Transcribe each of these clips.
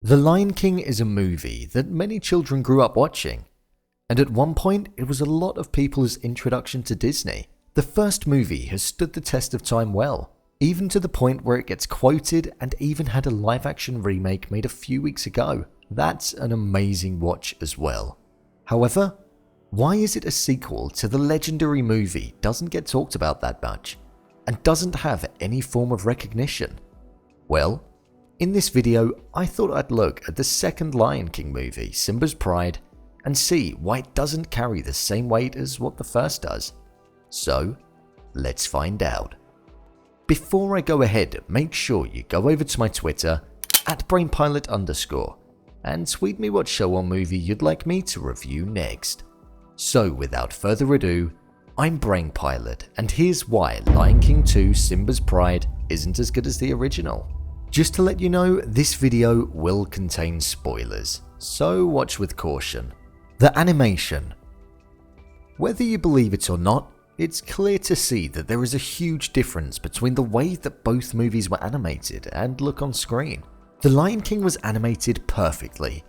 The Lion King is a movie that many children grew up watching, and at one point it was a lot of people's introduction to Disney. The first movie has stood the test of time well, even to the point where it gets quoted and even had a live-action remake made a few weeks ago. That's an amazing watch as well. However, why is it a sequel to the legendary movie doesn't get talked about that much, and doesn't have any form of recognition? Well, in this video, I thought I'd look at the second Lion King movie, Simba's Pride, and see why it doesn't carry the same weight as what the first does. So, let's find out. Before I go ahead, make sure you go over to my Twitter, @BrainPilot_, and tweet me what show or movie you'd like me to review next. So without further ado, I'm BrainPilot, and here's why Lion King 2 Simba's Pride isn't as good as the original. Just to let you know, this video will contain spoilers, so watch with caution. The animation. Whether you believe it or not, it's clear to see that there is a huge difference between the way that both movies were animated and look on screen. The Lion King was animated perfectly,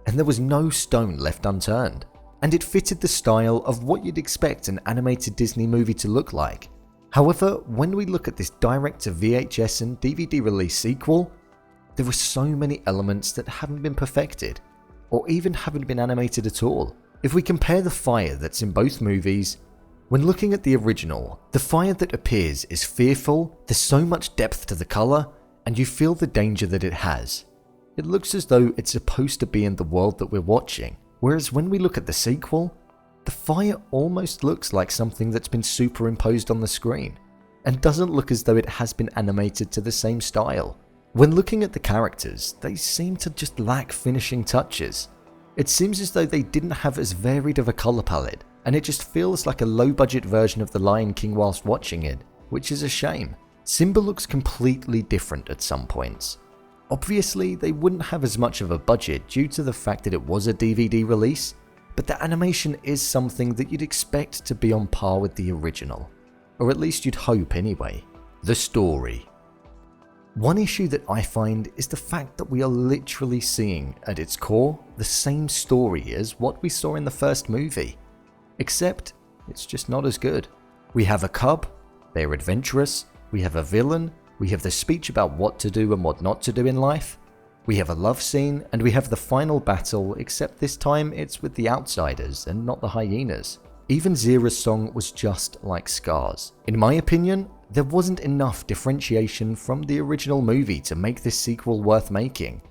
and there was no stone left unturned, and it fitted the style of what you'd expect an animated Disney movie to look like. However, when we look at this direct to VHS and DVD release sequel, there are so many elements that haven't been perfected, or even haven't been animated at all. If we compare the fire that's in both movies, when looking at the original, the fire that appears is fearful, there's so much depth to the colour, and you feel the danger that it has. It looks as though it's supposed to be in the world that we're watching, whereas when we look at the sequel, the fire almost looks like something that's been superimposed on the screen, and doesn't look as though it has been animated to the same style. When looking at the characters, they seem to just lack finishing touches. It seems as though they didn't have as varied of a colour palette, and it just feels like a low-budget version of The Lion King whilst watching it, which is a shame. Simba looks completely different at some points. Obviously, they wouldn't have as much of a budget due to the fact that it was a DVD release, but the animation is something that you'd expect to be on par with the original. Or at least you'd hope anyway. The story. One issue that I find is the fact that we are literally seeing, at its core, the same story as what we saw in the first movie. Except, it's just not as good. We have a cub, they're adventurous, we have a villain, we have the speech about what to do and what not to do in life, we have a love scene, and we have the final battle, except this time it's with the outsiders and not the hyenas. Even Zira's song was just like Scar's. In my opinion, there wasn't enough differentiation from the original movie to make this sequel worth making.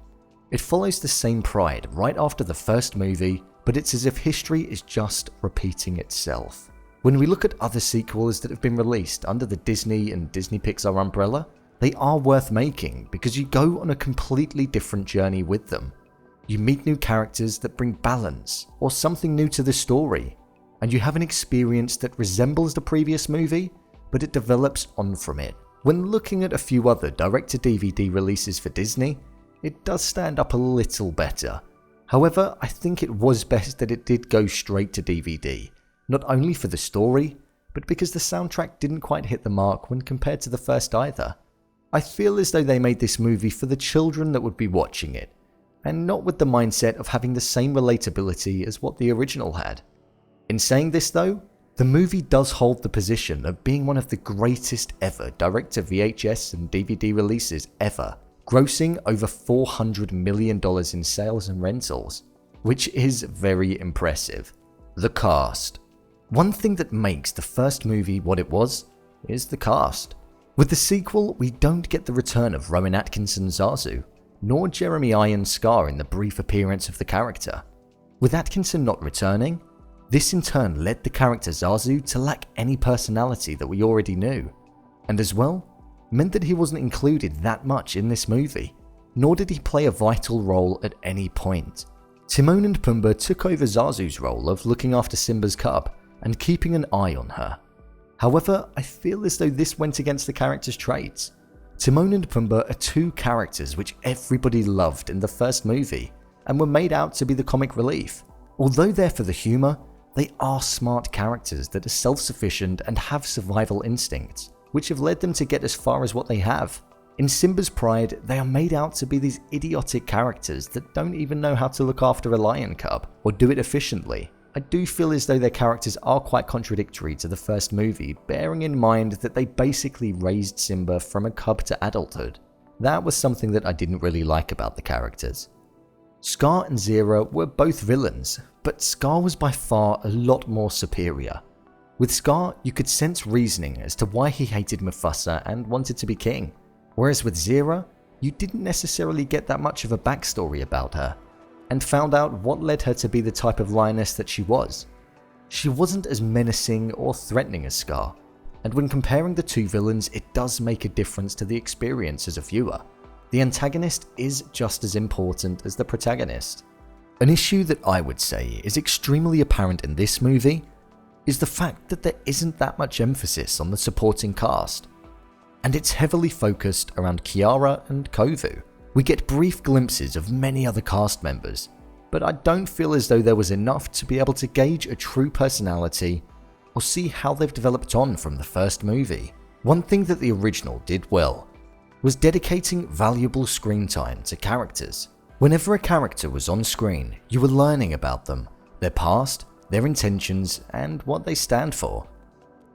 It follows the same pride right after the first movie, but it's as if history is just repeating itself. When we look at other sequels that have been released under the Disney and Disney Pixar umbrella, they are worth making because you go on a completely different journey with them. You meet new characters that bring balance or something new to the story, and you have an experience that resembles the previous movie, but it develops on from it. When looking at a few other direct-to-DVD releases for Disney, it does stand up a little better. However, I think it was best that it did go straight to DVD, not only for the story, but because the soundtrack didn't quite hit the mark when compared to the first either. I feel as though they made this movie for the children that would be watching it, and not with the mindset of having the same relatability as what the original had. In saying this though, the movie does hold the position of being one of the greatest ever direct-to-VHS and DVD releases ever, grossing over $400 million in sales and rentals, which is very impressive. The cast. One thing that makes the first movie what it was is the cast. With the sequel, we don't get the return of Rowan Atkinson's Zazu, nor Jeremy Irons' Scar in the brief appearance of the character. With Atkinson not returning, this in turn led the character Zazu to lack any personality that we already knew, and as well, meant that he wasn't included that much in this movie, nor did he play a vital role at any point. Timon and Pumbaa took over Zazu's role of looking after Simba's cub and keeping an eye on her. However, I feel as though this went against the character's traits. Timon and Pumbaa are two characters which everybody loved in the first movie and were made out to be the comic relief. Although they're for the humour, they are smart characters that are self-sufficient and have survival instincts, which have led them to get as far as what they have. In Simbas Pride, they are made out to be these idiotic characters that don't even know how to look after a lion cub, or do it efficiently. I do feel as though their characters are quite contradictory to the first movie, bearing in mind that they basically raised Simba from a cub to adulthood. That was something that I didn't really like about the characters. Scar and Zira were both villains, but Scar was by far a lot more superior. With Scar, you could sense reasoning as to why he hated Mufasa and wanted to be king. Whereas with Zira, you didn't necessarily get that much of a backstory about her, and found out what led her to be the type of lioness that she was. She wasn't as menacing or threatening as Scar, and when comparing the two villains, it does make a difference to the experience as a viewer. The antagonist is just as important as the protagonist. An issue that I would say is extremely apparent in this movie is the fact that there isn't that much emphasis on the supporting cast. And it's heavily focused around Kiara and Kovu. We get brief glimpses of many other cast members, but I don't feel as though there was enough to be able to gauge a true personality or see how they've developed on from the first movie. One thing that the original did well was dedicating valuable screen time to characters. Whenever a character was on screen, you were learning about them, their past, their intentions, and what they stand for.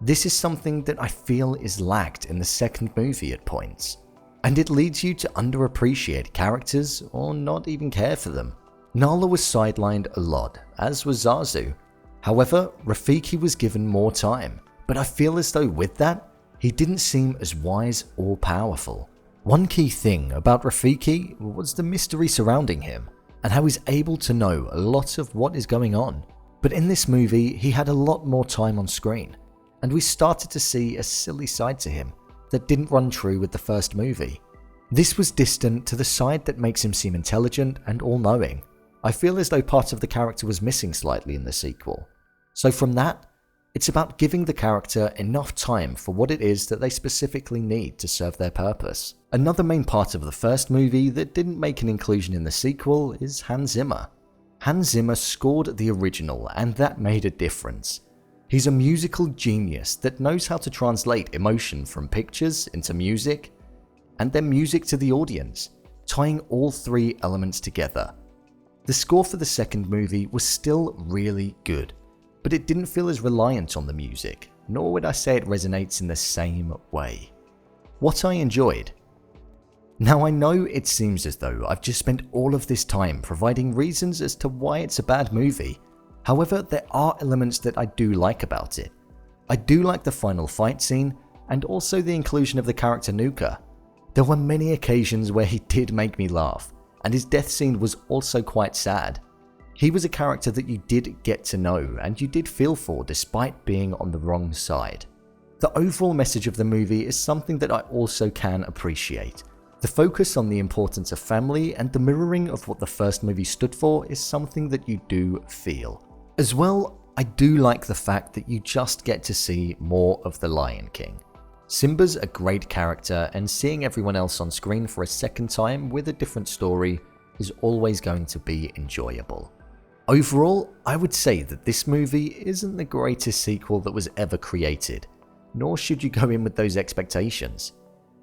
This is something that I feel is lacked in the second movie at points, and it leads you to underappreciate characters or not even care for them. Nala was sidelined a lot, as was Zazu. However, Rafiki was given more time, but I feel as though with that, he didn't seem as wise or powerful. One key thing about Rafiki was the mystery surrounding him, and how he's able to know a lot of what is going on. But in this movie, he had a lot more time on screen, and we started to see a silly side to him that didn't run true with the first movie. This was distant to the side that makes him seem intelligent and all-knowing. I feel as though part of the character was missing slightly in the sequel. So from that, it's about giving the character enough time for what it is that they specifically need to serve their purpose. Another main part of the first movie that didn't make an inclusion in the sequel is Hans Zimmer. Hans Zimmer scored the original, and that made a difference. He's a musical genius that knows how to translate emotion from pictures into music, and then music to the audience, tying all three elements together. The score for the second movie was still really good, but it didn't feel as reliant on the music, nor would I say it resonates in the same way. What I enjoyed. Now I know it seems as though I've just spent all of this time providing reasons as to why it's a bad movie. However, there are elements that I do like about it. I do like the final fight scene, and also the inclusion of the character Nuka. There were many occasions where he did make me laugh, and his death scene was also quite sad. He was a character that you did get to know, and you did feel for despite being on the wrong side. The overall message of the movie is something that I also can appreciate. The focus on the importance of family and the mirroring of what the first movie stood for is something that you do feel. As well, I do like the fact that you just get to see more of the Lion King. Simba's a great character, and seeing everyone else on screen for a second time with a different story is always going to be enjoyable. Overall, I would say that this movie isn't the greatest sequel that was ever created, nor should you go in with those expectations.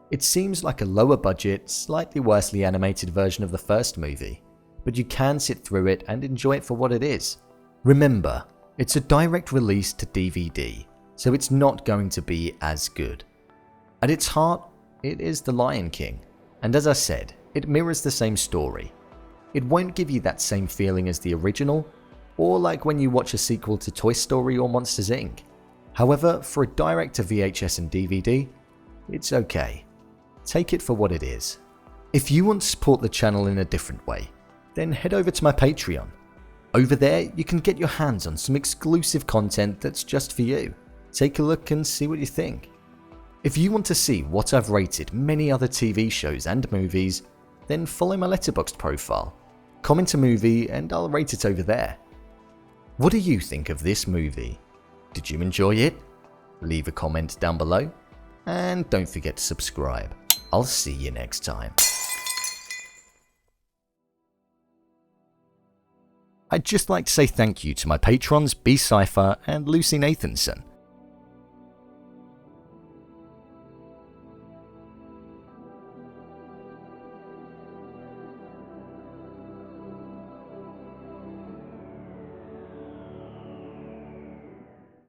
It seems like a lower budget, slightly worsely animated version of the first movie, but you can sit through it and enjoy it for what it is. Remember, it's a direct release to DVD, so it's not going to be as good. At its heart, it is The Lion King, and as I said, it mirrors the same story. It won't give you that same feeling as the original, or like when you watch a sequel to Toy Story or Monsters Inc. However, for a direct to VHS and DVD, it's okay. Take it for what it is. If you want to support the channel in a different way, then head over to my Patreon. Over there, you can get your hands on some exclusive content that's just for you. Take a look and see what you think. If you want to see what I've rated many other TV shows and movies, then follow my Letterboxd profile. Comment a movie and I'll rate it over there. What do you think of this movie? Did you enjoy it? Leave a comment down below. And don't forget to subscribe. I'll see you next time. I'd just like to say thank you to my patrons B-Cypher and Lucy Nathanson.